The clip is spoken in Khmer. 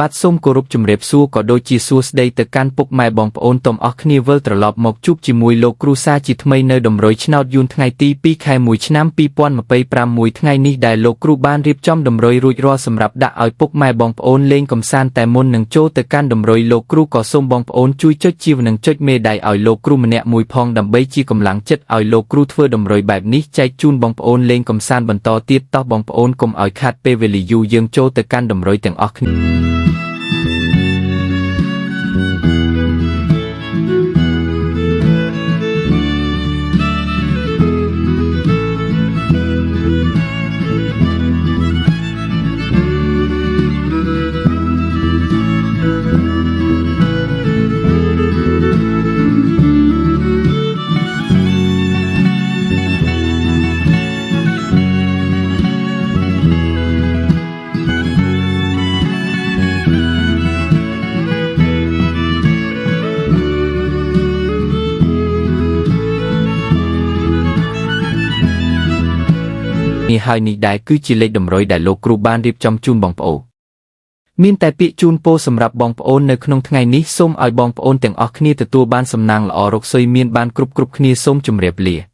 បាទសូមគោរពជំរាបសួរក៏ដូចជាសួស្តីទៅកាន់ពុកម៉ែបងប្អូនទាំងអស់គ្នាវិលត្រឡប់មកជួបជាមួយលោកគ្រូសាជាថ្មីនៅដំរុយឆ្នោតយួនថ្ងៃទី2ខែ1ឆ្នាំ2025មួយថ្ងៃនេះដែលលោកគ្រូបានរៀបចំដំរុយរួចរាល់សម្រាប់ដាក់ឲ្យពុកម៉ែបងប្អូនលេងកម្សាន្តតែមុននឹងចូលទៅកាន់ដំរុយលោកគ្រូក៏សូមបងប្អូនជួយចុចជាវនិងចុចមេដៃឲ្យលោកគ្រូម្នាក់មួយផងដើម្បីជាកម្លាំងចិត្តឲ្យលោកគ្រូធ្វើដំរុយបែបនេះចែកជូនបងប្អូនលេងកម្សាន្តបន្តទៀតតោះបងប្អូនកុំឲ្យខាតពេលវេលាយូរយើងចូលទៅកាន់ដំរុយទាំងអស់គ្នានេះហើយនេះដែរគឺជាលេខតម្រុយដែលលោកគ្រូបានរៀបចំជូនបងប្អូនមានតែពាក្យជូនពរសម្រាប់បងប្អូននៅក្នុងថ្ងៃនេះសូមឲ្យបងប្អូនទាំងអស់គ្នាទទួលបានសំណាងល្អរកស៊ុយមានបានគ្រប់គ្នាសូមជម្រាបលា